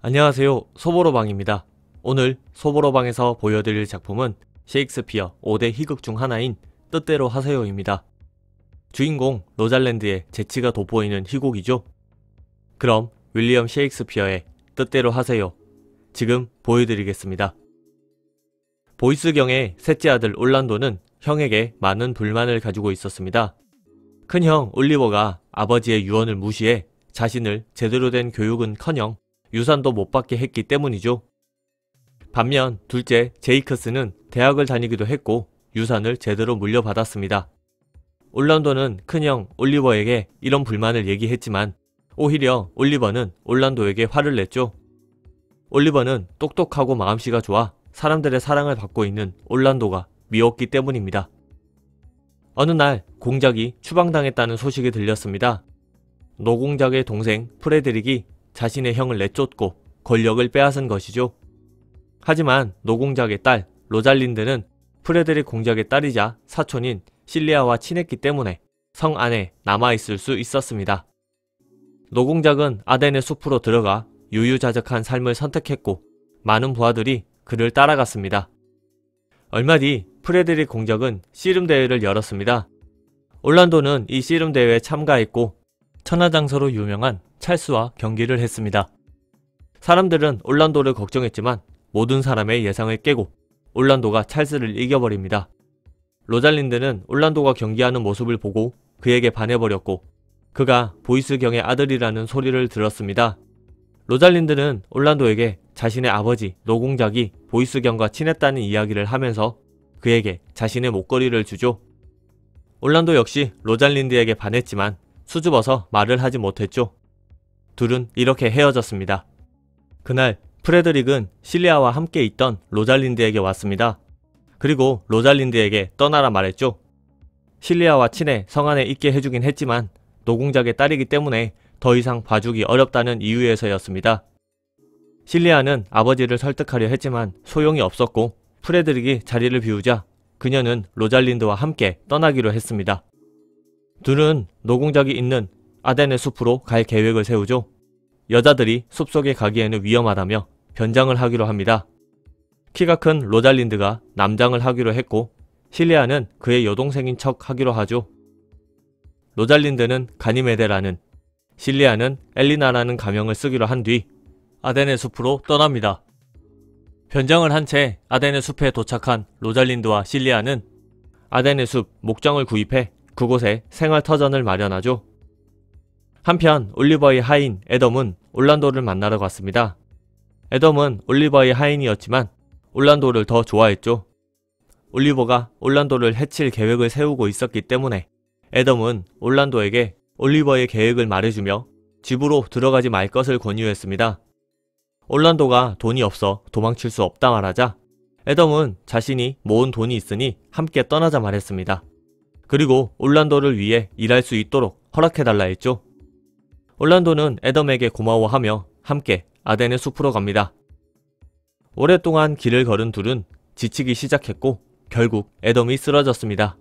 안녕하세요. 소보로방입니다. 오늘 소보로방에서 보여드릴 작품은 셰익스피어 5대 희극 중 하나인 뜻대로 하세요입니다. 주인공 로잘랜드의 재치가 돋보이는 희곡이죠. 그럼 윌리엄 셰익스피어의 뜻대로 하세요. 지금 보여드리겠습니다. 보이스경의 셋째 아들 올란도는 형에게 많은 불만을 가지고 있었습니다. 큰형 올리버가 아버지의 유언을 무시해 자신을 제대로 된 교육은커녕 유산도 못 받게 했기 때문이죠. 반면 둘째 제이크스는 대학을 다니기도 했고 유산을 제대로 물려받았습니다. 올란도는 큰형 올리버에게 이런 불만을 얘기했지만 오히려 올리버는 올란도에게 화를 냈죠. 올리버는 똑똑하고 마음씨가 좋아 사람들의 사랑을 받고 있는 올란도가 미웠기 때문입니다. 어느 날 공작이 추방당했다는 소식이 들렸습니다. 노공작의 동생 프레드릭이 자신의 형을 내쫓고 권력을 빼앗은 것이죠. 하지만 노공작의 딸 로잘린드는 프레드릭 공작의 딸이자 사촌인 실리아와 친했기 때문에 성 안에 남아있을 수 있었습니다. 노공작은 아덴의 숲으로 들어가 유유자적한 삶을 선택했고 많은 부하들이 그를 따라갔습니다. 얼마 뒤 프레드릭 공작은 씨름대회를 열었습니다. 올란도는 이 씨름대회에 참가했고 천하장사로 유명한 찰스와 경기를 했습니다. 사람들은 올란도를 걱정했지만 모든 사람의 예상을 깨고 올란도가 찰스를 이겨버립니다. 로잘린드는 올란도가 경기하는 모습을 보고 그에게 반해버렸고 그가 보이스경의 아들이라는 소리를 들었습니다. 로잘린드는 올란도에게 자신의 아버지 노공작이 보이스경과 친했다는 이야기를 하면서 그에게 자신의 목걸이를 주죠. 올란도 역시 로잘린드에게 반했지만 수줍어서 말을 하지 못했죠. 둘은 이렇게 헤어졌습니다. 그날 프레드릭은 실리아와 함께 있던 로잘린드에게 왔습니다. 그리고 로잘린드에게 떠나라 말했죠. 실리아와 친해 성 안에 있게 해주긴 했지만 노공작의 딸이기 때문에 더 이상 봐주기 어렵다는 이유에서였습니다. 실리아는 아버지를 설득하려 했지만 소용이 없었고 프레드릭이 자리를 비우자 그녀는 로잘린드와 함께 떠나기로 했습니다. 둘은 노공작이 있는 아덴의 숲으로 갈 계획을 세우죠. 여자들이 숲속에 가기에는 위험하다며 변장을 하기로 합니다. 키가 큰 로잘린드가 남장을 하기로 했고 실리아는 그의 여동생인 척 하기로 하죠. 로잘린드는 가니메데라는, 실리아는 엘리나라는 가명을 쓰기로 한 뒤 아덴의 숲으로 떠납니다. 변장을 한 채 아덴의 숲에 도착한 로잘린드와 실리아는 아덴의 숲 목장을 구입해 그곳에 생활터전을 마련하죠. 한편 올리버의 하인 애덤은 올란도를 만나러 갔습니다. 애덤은 올리버의 하인이었지만 올란도를 더 좋아했죠. 올리버가 올란도를 해칠 계획을 세우고 있었기 때문에 애덤은 올란도에게 올리버의 계획을 말해주며 집으로 들어가지 말 것을 권유했습니다. 올란도가 돈이 없어 도망칠 수 없다 말하자 애덤은 자신이 모은 돈이 있으니 함께 떠나자 말했습니다. 그리고 올란도를 위해 일할 수 있도록 허락해달라 했죠. 올란도는 애덤에게 고마워하며 함께 아덴의 숲으로 갑니다. 오랫동안 길을 걸은 둘은 지치기 시작했고 결국 애덤이 쓰러졌습니다.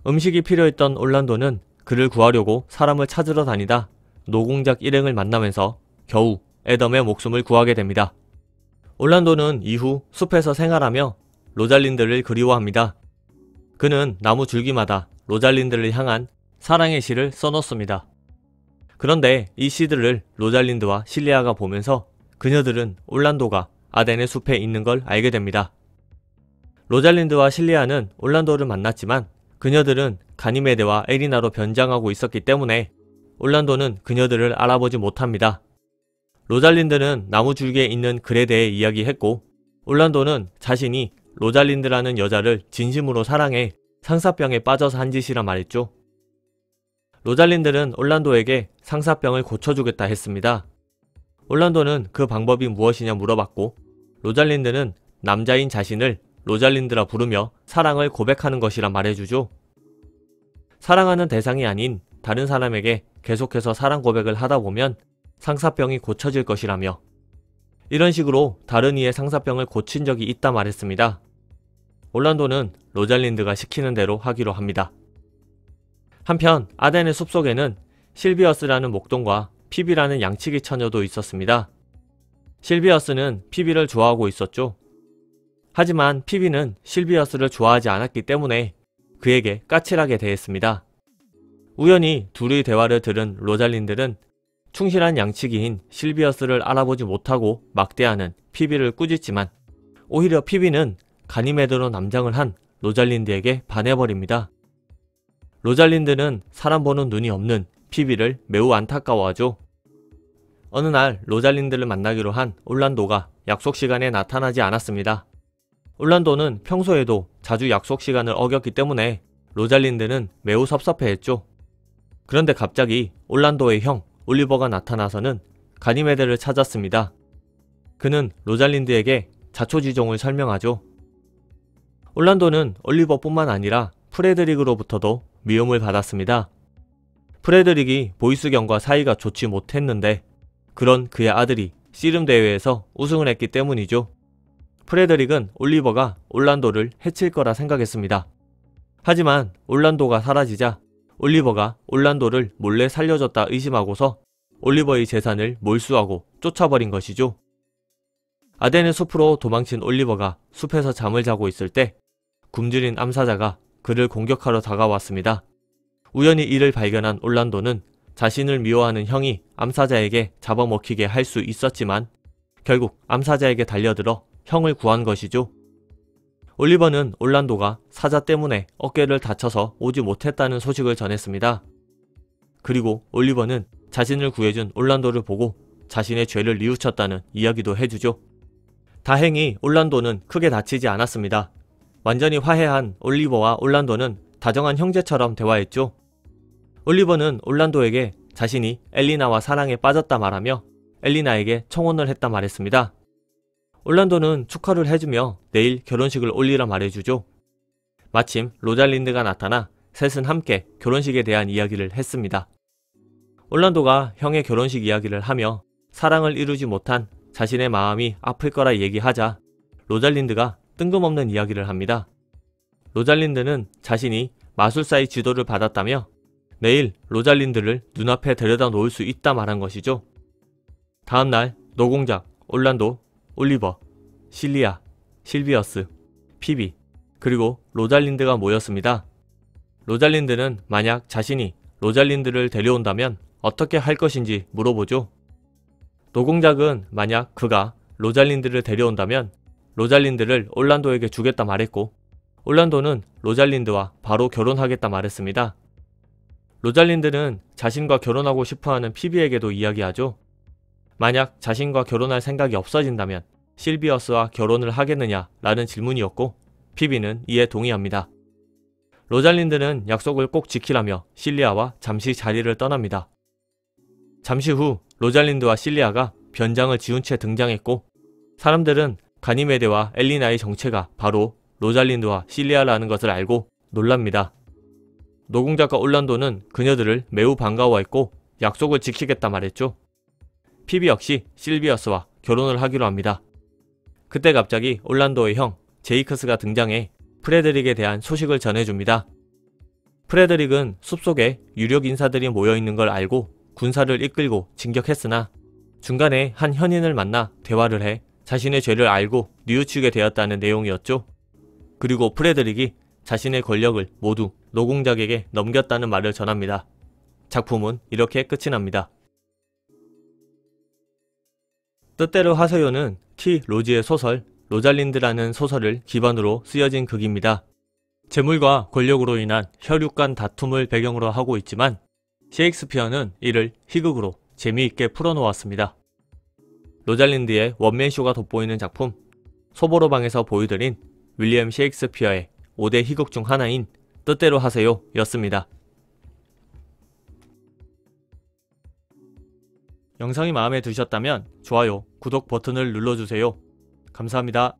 음식이 필요했던 올란도는 그를 구하려고 사람을 찾으러 다니다 노공작 일행을 만나면서 겨우 애덤의 목숨을 구하게 됩니다. 올란도는 이후 숲에서 생활하며 로잘린드를 그리워합니다. 그는 나무 줄기마다 로잘린드를 향한 사랑의 시를 써놓습니다. 그런데 이 시들을 로잘린드와 실리아가 보면서 그녀들은 올란도가 아덴의 숲에 있는 걸 알게 됩니다. 로잘린드와 실리아는 올란도를 만났지만 그녀들은 가니메데와 에리나로 변장하고 있었기 때문에 올란도는 그녀들을 알아보지 못합니다. 로잘린드는 나무 줄기에 있는 글에 대해 이야기했고 올란도는 자신이 로잘린드라는 여자를 진심으로 사랑해 상사병에 빠져서 한 짓이라 말했죠. 로잘린드는 올란도에게 상사병을 고쳐주겠다 했습니다. 올란도는 그 방법이 무엇이냐 물어봤고 로잘린드는 남자인 자신을 로잘린드라 부르며 사랑을 고백하는 것이라 말해주죠. 사랑하는 대상이 아닌 다른 사람에게 계속해서 사랑 고백을 하다 보면 상사병이 고쳐질 것이라며 이런 식으로 다른 이의 상사병을 고친 적이 있다 말했습니다. 올란도는 로잘린드가 시키는 대로 하기로 합니다. 한편 아덴의 숲속에는 실비어스라는 목동과 피비라는 양치기 처녀도 있었습니다. 실비어스는 피비를 좋아하고 있었죠. 하지만 피비는 실비어스를 좋아하지 않았기 때문에 그에게 까칠하게 대했습니다. 우연히 둘의 대화를 들은 로잘린드는 충실한 양치기인 실비어스를 알아보지 못하고 막대하는 피비를 꾸짖지만 오히려 피비는 가니메드로 남장을 한 로잘린드에게 반해버립니다. 로잘린드는 사람 보는 눈이 없는 피비를 매우 안타까워하죠. 어느 날 로잘린드를 만나기로 한 올란도가 약속 시간에 나타나지 않았습니다. 올란도는 평소에도 자주 약속 시간을 어겼기 때문에 로잘린드는 매우 섭섭해했죠. 그런데 갑자기 올란도의 형 올리버가 나타나서는 가니메드를 찾았습니다. 그는 로잘린드에게 자초지종을 설명하죠. 올란도는 올리버뿐만 아니라 프레드릭으로부터도 미움을 받았습니다. 프레드릭이 보이스경과 사이가 좋지 못했는데 그런 그의 아들이 씨름 대회에서 우승을 했기 때문이죠. 프레드릭은 올리버가 올란도를 해칠 거라 생각했습니다. 하지만 올란도가 사라지자 올리버가 올란도를 몰래 살려줬다 의심하고서 올리버의 재산을 몰수하고 쫓아버린 것이죠. 아덴의 숲으로 도망친 올리버가 숲에서 잠을 자고 있을 때 굶주린 암사자가 그를 공격하러 다가왔습니다. 우연히 이를 발견한 올란도는 자신을 미워하는 형이 암사자에게 잡아먹히게 할 수 있었지만 결국 암사자에게 달려들어 형을 구한 것이죠. 올리버는 올란도가 사자 때문에 어깨를 다쳐서 오지 못했다는 소식을 전했습니다. 그리고 올리버는 자신을 구해준 올란도를 보고 자신의 죄를 뉘우쳤다는 이야기도 해주죠. 다행히 올란도는 크게 다치지 않았습니다. 완전히 화해한 올리버와 올란도는 다정한 형제처럼 대화했죠. 올리버는 올란도에게 자신이 엘리나와 사랑에 빠졌다 말하며 엘리나에게 청혼을 했다 말했습니다. 올란도는 축하를 해주며 내일 결혼식을 올리라 말해주죠. 마침 로잘린드가 나타나 셋은 함께 결혼식에 대한 이야기를 했습니다. 올란도가 형의 결혼식 이야기를 하며 사랑을 이루지 못한 자신의 마음이 아플 거라 얘기하자 로잘린드가 뜬금없는 이야기를 합니다. 로잘린드는 자신이 마술사의 지도를 받았다며 내일 로잘린드를 눈앞에 데려다 놓을 수 있다 말한 것이죠. 다음날 노공작, 올란도, 올리버, 실리아, 실비어스, 피비, 그리고 로잘린드가 모였습니다. 로잘린드는 만약 자신이 로잘린드를 데려온다면 어떻게 할 것인지 물어보죠. 노공작은 만약 그가 로잘린드를 데려온다면 로잘린드를 올란도에게 주겠다 말했고 올란도는 로잘린드와 바로 결혼하겠다 말했습니다. 로잘린드는 자신과 결혼하고 싶어하는 피비에게도 이야기하죠. 만약 자신과 결혼할 생각이 없어진다면 실비어스와 결혼을 하겠느냐 라는 질문이었고 피비는 이에 동의합니다. 로잘린드는 약속을 꼭 지키라며 실리아와 잠시 자리를 떠납니다. 잠시 후 로잘린드와 실리아가 변장을 지운 채 등장했고 사람들은 가니메데와 엘리나의 정체가 바로 로잘린드와 실리아라는 것을 알고 놀랍니다. 노공작과 올란도는 그녀들을 매우 반가워했고 약속을 지키겠다 말했죠. 피비 역시 실비어스와 결혼을 하기로 합니다. 그때 갑자기 올란도의 형 제이크스가 등장해 프레드릭에 대한 소식을 전해줍니다. 프레드릭은 숲속에 유력 인사들이 모여있는 걸 알고 군사를 이끌고 진격했으나 중간에 한 현인을 만나 대화를 해 자신의 죄를 알고 뉘우치게 되었다는 내용이었죠. 그리고 프레드릭이 자신의 권력을 모두 노공작에게 넘겼다는 말을 전합니다. 작품은 이렇게 끝이 납니다. 뜻대로 하세요는 티 로즈의 소설 로잘린드라는 소설을 기반으로 쓰여진 극입니다. 재물과 권력으로 인한 혈육 간 다툼을 배경으로 하고 있지만 셰익스피어는 이를 희극으로 재미있게 풀어놓았습니다. 로잘린드의 원맨쇼가 돋보이는 작품 소보로방에서 보여드린 윌리엄 셰익스피어의 5대 희극 중 하나인 뜻대로 하세요 였습니다. 영상이 마음에 드셨다면 좋아요, 구독 버튼을 눌러주세요. 감사합니다.